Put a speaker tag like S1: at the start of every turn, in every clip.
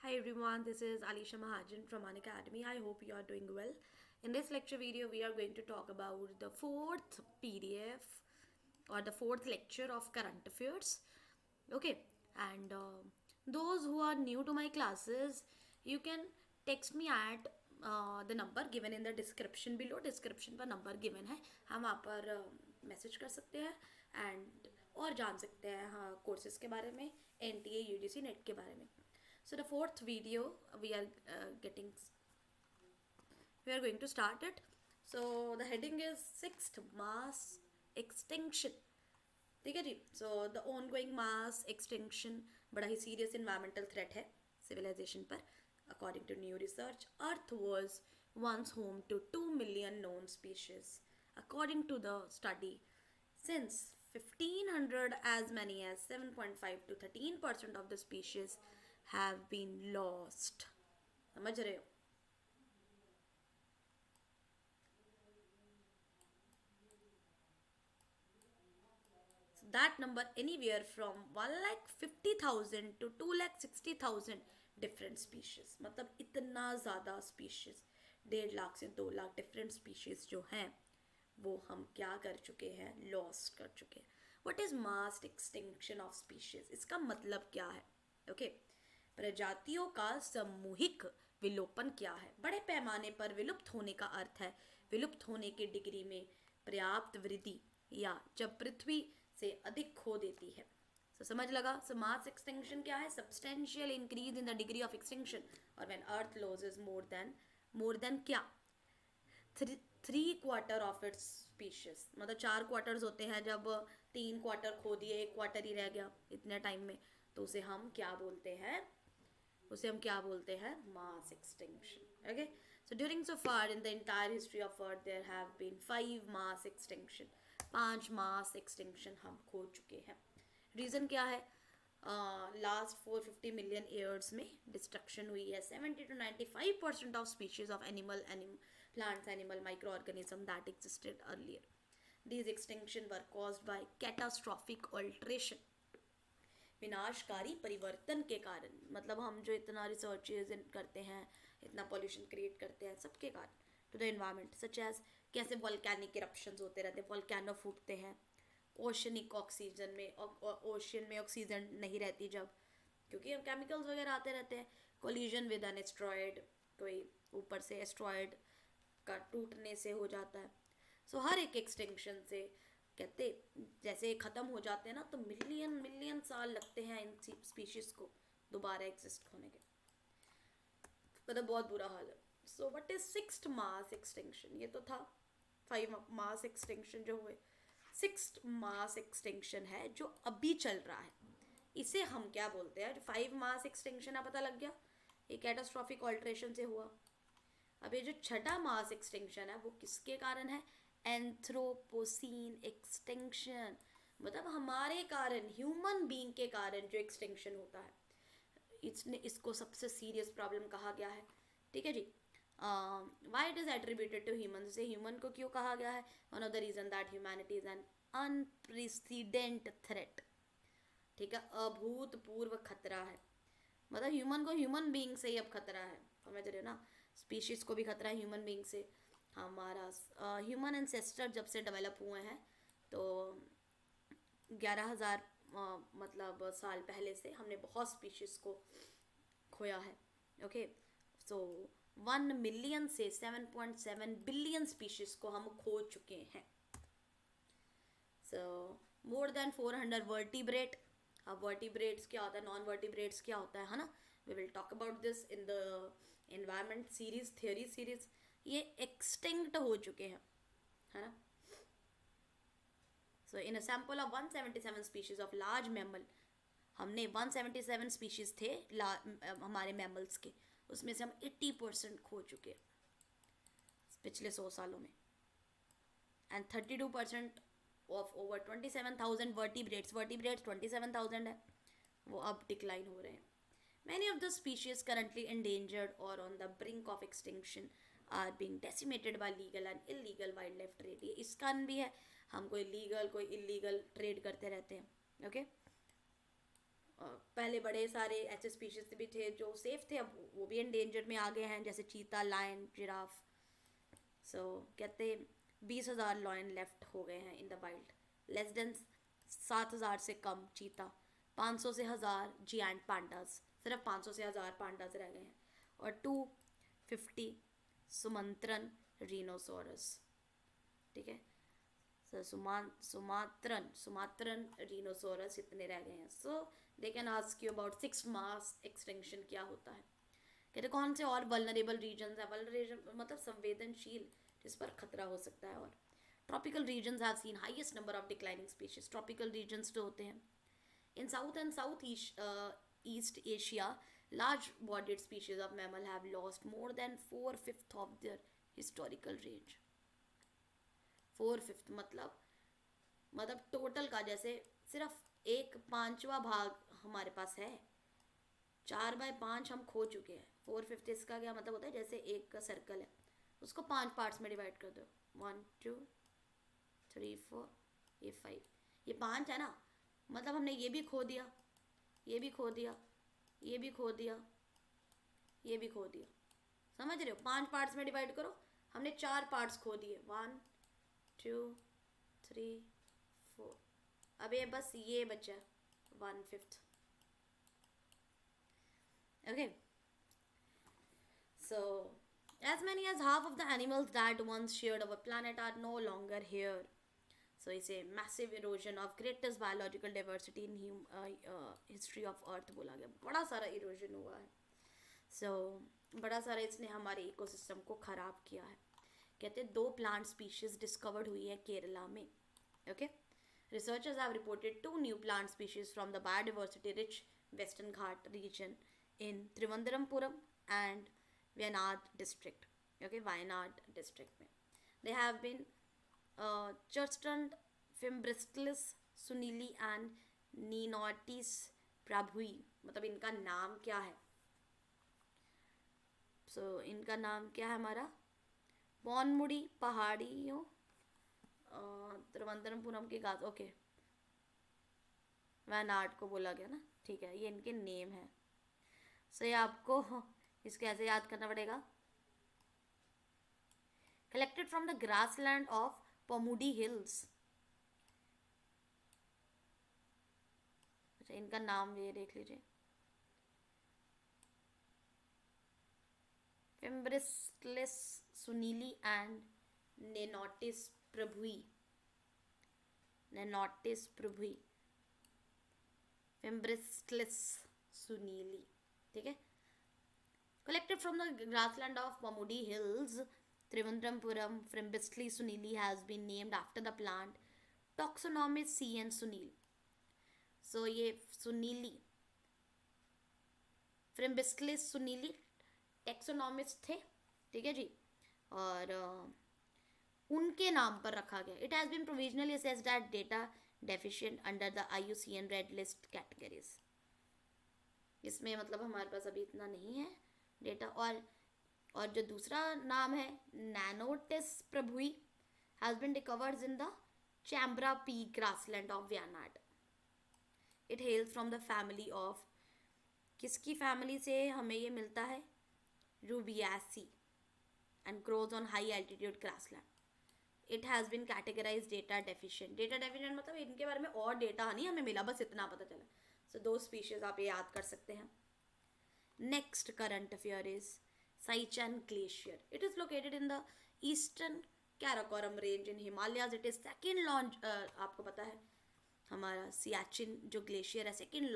S1: Hi everyone, this is Alisha Mahajan from An Academy. I hope you are doing well. In this lecture video, we are going to talk about the fourth PDF or the fourth lecture of current affairs. Okay, and those who are new to my classes, you can text me at the number given in the description below. Description पर number given है, हम वहाँ पर message कर सकते हैं and और जान सकते हैं हाँ कोर्सेज के बारे में, NTA UGC नेट के बारे में. So the fourth video we are going to start it. So the heading is sixth mass extinction. ठीक है जी. So the ongoing mass extinction बड़ा ही serious environmental threat है civilization पर. According to new research, Earth was once home to 2 million known species. According to the study, since 1500 as many as 7.5 to 13% of the species have been lost. समझ रहे हो? So that number anywhere from 1,50,000 to 2,60,000 different species. मतलब इतना ज़्यादा species, 1.5 से 2 lakh different species जो हैं वो हम क्या कर चुके हैं, lost कर चुके हैं. What is mass extinction of species? इसका मतलब क्या है? Okay. प्रजातियों का सामूहिक विलोपन क्या है? बड़े पैमाने पर विलुप्त होने का अर्थ है विलुप्त होने की डिग्री में पर्याप्त वृद्धि या जब पृथ्वी से अधिक खो देती है. समझ लगा? सो मास एक्सटिंक्शन क्या है? Substantial increase in the degree of extinction और when earth losses more than क्या 3/4 ऑफ इट्स स्पीशीज. मतलब 4 क्वार्टर्स होते हैं, जब 3 क्वार्टर खो दिए 1 क्वार्टर ही रह गया इतने टाइम में, तो उसे हम क्या बोलते हैं? Mass extinction. Okay. So during so far in the entire history of Earth there have been 5 mass extinction. 5 mass extinction हम खो चुके हैं. रीज़न क्या है? लास्ट 450 मिलियन ईयर्स में डिस्ट्रक्शन हुई है. 70 to 95% of species of plants, animal, microorganism that existed earlier. These extinction were caused by catastrophic alteration. विनाशकारी परिवर्तन के कारण. मतलब हम जो इतना रिसर्चेज करते हैं, इतना पॉल्यूशन क्रिएट करते हैं, सबके कारण to the environment. Such as कैसे वॉल्केनिक इरप्शंस होते रहते हैं, वॉल्केनो फूटते हैं, ओशनिक ऑक्सीजन में ओशियन में ऑक्सीजन नहीं रहती जब, क्योंकि हम केमिकल्स वगैरह आते रहते हैं. कोलिजन विद एन एस्ट्रॉयड, कोई ऊपर से एस्ट्रॉयड का टूटने से हो जाता है. सो हर एक एक्सटिंक्शन से कहते जैसे ख़त्म हो जाते हैं ना, तो मिलियन साल लगते हैं इन स्पीशीज़ को दोबारा एग्जिस्ट होने के. मतलब बहुत बुरा हाल है. So what is sixth mass extinction? ये तो था 5 मास एक्सटिंक्शन जो हुए. सिक्स्थ मास एक्सटिंक्शन है जो अभी चल रहा है. इसे हम क्या बोलते हैं? 5 मास एक्सटिंक्शन पता लग गया, ये कैटास्ट्रॉफिक ऑल्ट्रेशन से हुआ. अब ये जो छठा मास एक्सटिंक्शन है वो किसके कारण है? Anthropocene extinction. मतलब हमारे कारण, ह्यूमन बीइंग के कारण जो एक्सटिंक्शन होता है, इसको सबसे सीरियस प्रॉब्लम कहा गया है. ठीक है जी. Why it is attributed to human. से ह्यूमन को क्यों कहा गया है? One of the reason that humanity is an unprecedented threat. ठीक है, अभूतपूर्व खतरा है. मतलब ह्यूमन को ह्यूमन बीइंग से ही अब खतरा है. समझ रहे हो ना? स्पीशीज को भी खतरा है ह्यूमन बीइंग से. हमारा ह्यूमन एंसेस्टर जब से डेवलप हुए हैं तो 11,000 मतलब साल पहले से हमने बहुत स्पीशीज़ को खोया है. ओके. सो 1 मिलियन से 7.7 बिलियन स्पीशीज़ को हम खो चुके हैं. So more than 400 vertebrate. अब वर्टिब्रेट्स क्या होता है, नॉन वर्टिब्रेट्स क्या होता है ना? We will talk about this in the environment series, theory series. ये एक्सटिंक्ट हो चुके हैं, है ना? So in a sample of 177 species of large mammal, हमने 177 स्पीशीज थे हमारे मैमल्स के, उसमें से हम 80% खो चुके हैं पिछले 100 सालों में. एंड 32% ऑफ ओवर 27,000 वर्टिब्रेट्स 27,000 है, वो अब डिक्लाइन हो रहे हैं. Many of the species currently endangered or on the brink of extinction are being decimated by legal and illegal wildlife trade. ये इस कारण भी है, हम कोई लीगल कोई इलीगल ट्रेड करते रहते हैं. ओके. पहले बड़े सारे ऐसे स्पीशीज भी थे जो सेफ थे, अब वो भी एंडेंजर्ड में आ गए हैं, जैसे चीता, लायन, जिराफ। सो कहते 20,000 लॉयन लेफ्ट हो गए हैं in the wild, less than 7,000 से कम चीता, 500 से 1,000 जियांट पांडास, सिर्फ 500 से 1,000 पांडास रह गए हैं, और 250 सुमंत्रन रीनोसोरस। ठीक है, सो सुमात्रन रीनोसोरस इतने रह गए हैं। So they can ask you about six mass extinction क्या होता है। कहते कौन से और वल्नरेबल रीजन्स है, वल्नरेबल मतलब संवेदनशील, जिस पर खतरा हो सकता है। और tropical regions have seen highest number of declining species. Tropical regions जो होते हैं in south and south east Asia, large bodied species of mammal have lost more than 4/5 of their historical range। 4/5 मतलब टोटल का, जैसे सिर्फ 1/5वां भाग हमारे पास है, 4/5 हम खो चुके हैं। 4/5 इसका क्या मतलब होता है, जैसे एक सर्कल है उसको 5 पार्ट्स में डिवाइड कर दो, 1 2 3 4, ये 5, ये 5 है ना, मतलब हमने ये भी खो दिया, ये भी खो दिया, ये भी खो दिया, ये भी खो दिया। समझ रहे हो, 5 पार्ट्स में डिवाइड करो, हमने 4 पार्ट्स खो दिए, 1 2 3 4, अब ये बस ये बचा 1/5। Okay, so as many as half of the animals that once shared our planet are no longer here। So it's a massive erosion of greatest biological diversity in history of earth बोला गया, बड़ा सारा erosion हुआ है। So बड़ा सारा इसने हमारे इकोसिस्टम को ख़राब किया है। कहते हैं 2 प्लांट स्पीशीज डिस्कवर्ड हुई है केरला में। Okay, researchers have reported 2 new plant species from the biodiversity rich Western Ghat region in Trivandrampuram and Wayanad district। Okay, Wayanad district में they have been Churchland Fimbristis Sunili and Nenotis Prabhui। मतलब इनका नाम क्या है, इनका नाम क्या है हमारा, पौनमुड़ी पहाड़ियों त्रिवंतरमपुरम के गाज। ओके, वैनाड को बोला गया ना, ठीक है, ये इनके नेम है। सो ये आपको इसको ऐसे याद करना पड़ेगा, collected from the grassland of Ponmudi hills. अच्छा, इनका नाम ये देख लीजिए, फिम्ब्रिस्टिस सुनीली एंड नेनोटिस प्रभुई, नेनोटिस प्रभुई, फिम्ब्रिस्टिस सुनीली। ठीक है, collected from the grassland of Pomudi Hills, Trivandrampuram Fimbristis sunili has been named after the plant Toxonomis cn sunil। So ये सुनीली Fimbristis sunili टेक्सोनॉमिस थे, ठीक है जी, और उनके नाम पर रखा गया। It has been provisionally assessed at data deficient under the IUCN red list categories. इसमें मतलब हमारे पास अभी इतना नहीं है डेटा। और जो दूसरा नाम है Neanotis prabhui has been discovered in the Chembra peak grassland of Wayanad. It hails from the family of, किसकी फैमिली से हमें ये मिलता है, Rubiaceae, and grows on high altitude grassland. It has been categorise data deficient. Data deficient मतलब इनके बारे में और डेटा नहीं हमें मिला, बस इतना पता चला। सो 2 स्पीशीज आप ये याद कर सकते हैं। Next current affair is Siachen glacier. It is located in the eastern Karakoram range in Himalayas. It is second long, आपको पता है हमारा सियाचिन जो ग्लेशियर है second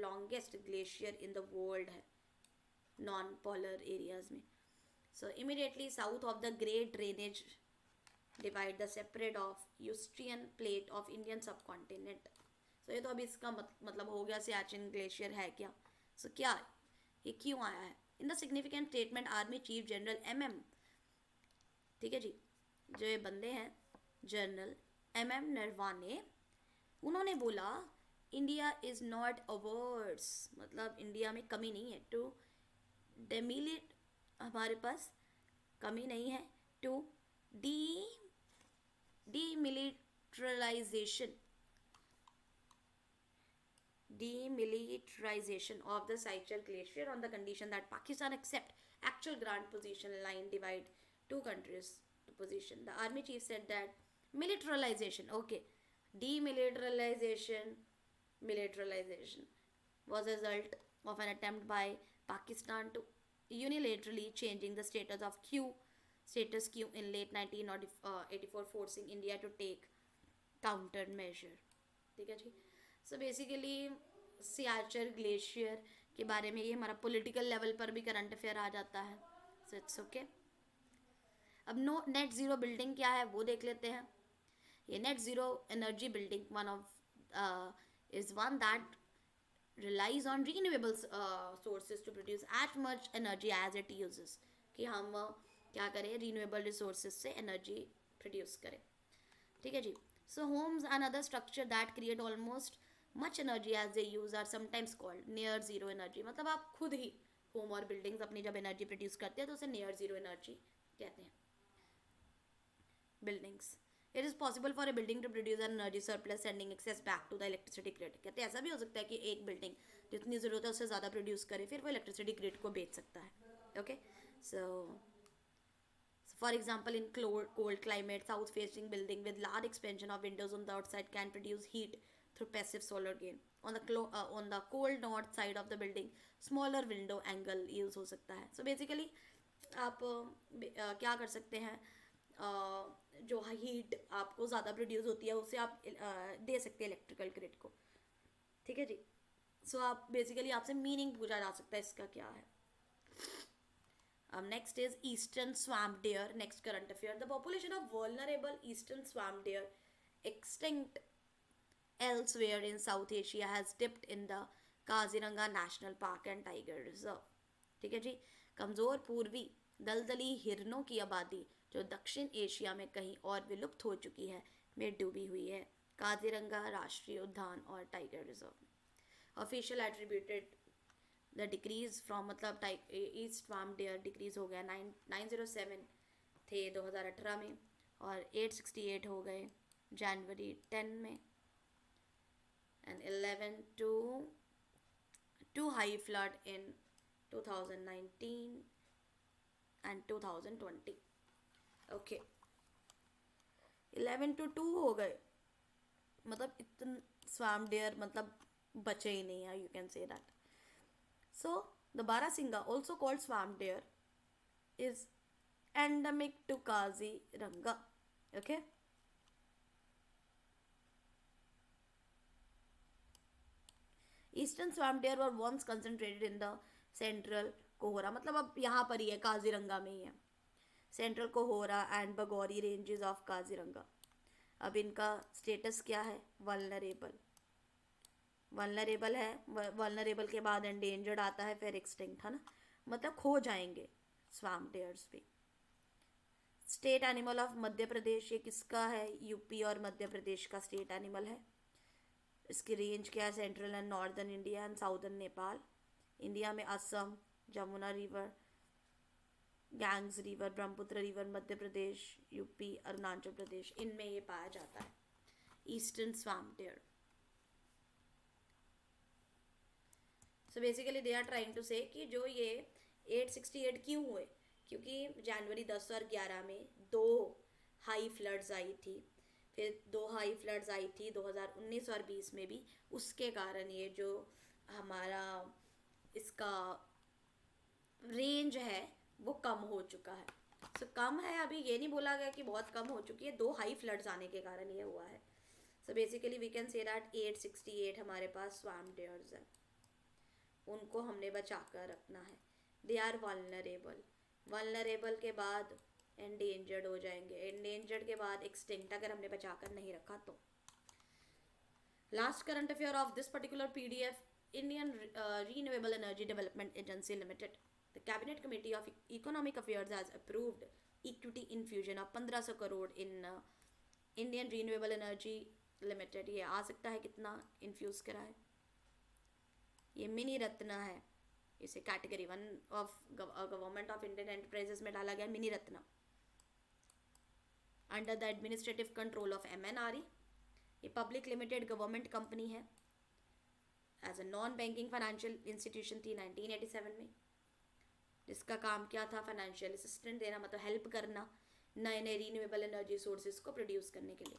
S1: longest glacier in the world है नॉन पोलर एरियाज में। So immediately south of the great drainage divide the separate of यूस्ट्रियन plate of Indian subcontinent. सो ये तो अभी इसका मतलब हो गया सियाचिन ग्लेशियर है क्या। सो क्या ये क्यों आया है। In the significant statement army chief general MM, ठीक है जी, जो ये बंदे हैं जनरल MM नरवाने, उन्होंने बोला इंडिया इज़ नॉट अवर्स, मतलब इंडिया में कमी नहीं है, टू डेमिलिट, हमारे पास कमी नहीं है, to demilitarisation demilitarization of the Seychelles Glacier on the condition that Pakistan accept actual grand position line divide two countries position. The army chief said that militarization, okay, demilitarization, militarization was a result of an attempt by Pakistan to unilaterally changing the status quo in late 1984, forcing India to take countermeasure. ठीक है जी. So basically सियाचर glacier के बारे में ये हमारा political level पर भी current affair आ जाता है. So it's okay. अब नो नेट ज़ीरो बिल्डिंग क्या है वो देख लेते हैं. ये net zero energy building one of is one that relies on renewable sources to produce as much energy as it uses. कि हम क्या करें, renewable resources से energy produce करें. ठीक है जी. So homes and other structure that create almost much energy as they use are sometimes called near zero energy. मतलब आप खुद ही home और buildings अपनी जब energy produce करते हैं तो उसे near zero energy कहते हैं. Buildings. It is possible for a building to produce an energy surplus sending excess back to the electricity grid. कहते हैं ऐसा भी हो सकता है कि एक बिल्डिंग जितनी ज़रूरत है उससे ज़्यादा प्रोड्यूस करे फिर वो इलेक्ट्रिसिटी ग्रिड को बेच सकता है. Okay. So for example in cold climate, south facing building with large expansion of windows on the outside can produce heat through passive solar gain. On the cold north side of the building smaller window angle use हो सकता है. So basically आप क्या कर सकते हैं, जो heat आपको ज़्यादा प्रोड्यूस होती है उसे आप दे सकते हैं इलेक्ट्रिकल ग्रिड को. ठीक है जी. सो आप बेसिकली आपसे मीनिंग पूछा जा सकता है इसका क्या है. Next is eastern swamp dear. Next current affair. The population of vulnerable eastern swamp dear extinct elsewhere in South Asia has dipped in the Kaziranga national park and tiger reserve. ठीक है जी. कमज़ोर पूर्वी दलदली हिरनों की आबादी जो दक्षिण एशिया में कहीं और विलुप्त हो चुकी है में डूबी हुई है काजीरंगा राष्ट्रीय उद्यान और tiger reserve. Official attributed the decrease from, मतलब ईस्ट स्वैम्प डियर डिक्रीज हो गया 907 थे 2018 में और 868 हो गए जनवरी 10 में and 11 to high flood in 2019 and 2020. okay 11 to 2 हो गए, मतलब इतने स्वैम्प डियर मतलब बचे ही नहीं है, you can say that. So the barasingha also called swamp deer is endemic to Kaziranga. okay eastern swamp deer were once concentrated in the central Kohora, मतलब अब यहाँ पर ही है, काजीरंगा में ही है. Central Kohora and Bagori ranges of Kaziranga. अब इनका स्टेटस क्या है, वल्नरेबल. वल्नरेबल है, वल्नरेबल के बाद एंडेंजर्ड आता है, फिर एक्सटिंक्ट, है ना, मतलब खो जाएंगे स्वैम्प डियर्स भी. State animal of Madhya Pradesh, ये किसका है, यूपी और मध्य प्रदेश का स्टेट एनिमल है. इसकी रेंज क्या है, central and northern India and southern Nepal. India में Assam, Jamuna river, Ganges river, Brahmaputra river, Madhya Pradesh, UP, Arunachal Pradesh, इनमें ये पाया जाता है eastern swamp deer. So basically they are trying to say कि जो ये 868 क्यों हुए, क्योंकि जनवरी 10 और 11 में 2 हाई फ्लड्स आई थी, फिर 2 हाई फ्लड्स आई थी 2019 और 20 में भी. उसके कारण ये जो हमारा इसका रेंज है वो कम हो चुका है. सो कम है, अभी ये नहीं बोला गया कि बहुत कम हो चुकी है, 2 हाई फ्लड्स आने के कारण ये हुआ है. So basically we can say that 868 हमारे पास स्वैम्प डियर्स हैं, उनको हमने बचा कर रखना है. They are vulnerable. वल्नरेबल के बाद एंडेंजर्ड हो जाएंगे, एंडेंजर्ड के बाद एक्सटिंक्ट अगर हमने बचा कर नहीं रखा तो. Last current affair of this particular PDF, Indian renewable energy development agency limited. The Cabinet Committee of Economic Affairs has approved equity infusion of 1500 crore in Indian Renewable Energy Limited. ये आ सकता है कितना इन्फ्यूज़ करा है, ये mini Ratna है, इसे category 1 of government of Indian enterprises में डाला गया mini Ratna, under the administrative control of MNRE. ये पब्लिक लिमिटेड गवर्नमेंट कंपनी है as a non banking financial institution थी 1987 में, जिसका काम क्या था, फाइनेंशियल असिस्टेंट देना, मतलब हेल्प करना नए नए रीन्यूएबल एनर्जी सोर्सेज को प्रोड्यूस करने के लिए।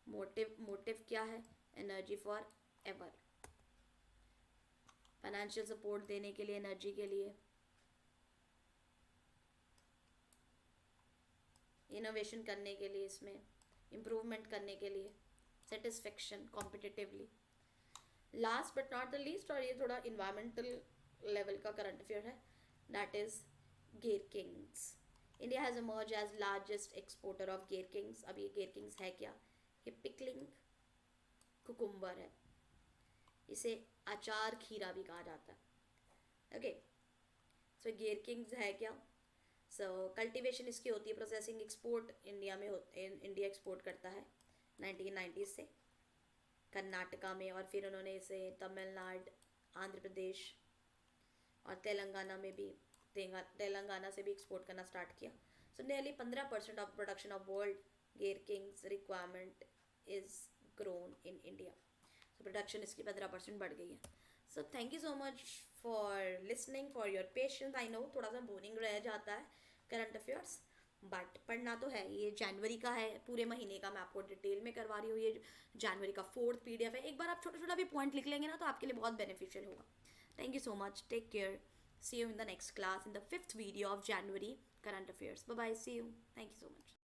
S1: मोटिव क्या है, energy for ever, financial support देने के लिए एनर्जी के लिए, इनोवेशन करने के लिए, इसमें इम्प्रूवमेंट करने के लिए, satisfaction competitively. Last but not the least, और ये थोड़ा इन्वायरमेंटल लेवल का करंट अफेयर है, that is gherkins. India has emerged as largest exporter of gherkins. अब ये गेर किंग्स है क्या, ये पिकलिंग कुकुम्बर है, इसे अचार खीरा भी कहा जाता है। ओके, सो गेर किंग्स है क्या, सो कल्टीवेशन इसकी होती है, प्रोसेसिंग एक्सपोर्ट इंडिया में इंडिया एक्सपोर्ट करता है 1990 से कर्नाटका में, और फिर उन्होंने इसे तमिलनाडु, आंध्र प्रदेश और तेलंगाना में भी, तेलंगाना से भी एक्सपोर्ट करना स्टार्ट किया। So nearly 15% of production of world gherkins requirement is grown in India. So production इसकी 15% बढ़ गई है। So thank you so much for listening, for your patience. I know थोड़ा सा बोरिंग रह जाता है करंट अफेयर्स, बट पढ़ना तो है। ये जनवरी का है, पूरे महीने का मैं आपको डिटेल में करवा रही हूँ। ये जनवरी का 4th PDF है। एक बार आप छोटा छोटा भी पॉइंट लिख लेंगे ना, तो आपके लिए बहुत बेनिफिशियल होगा। Thank you so much. Take care. See you in the next class in the 5th video of January current affairs. Bye bye. See you. Thank you so much.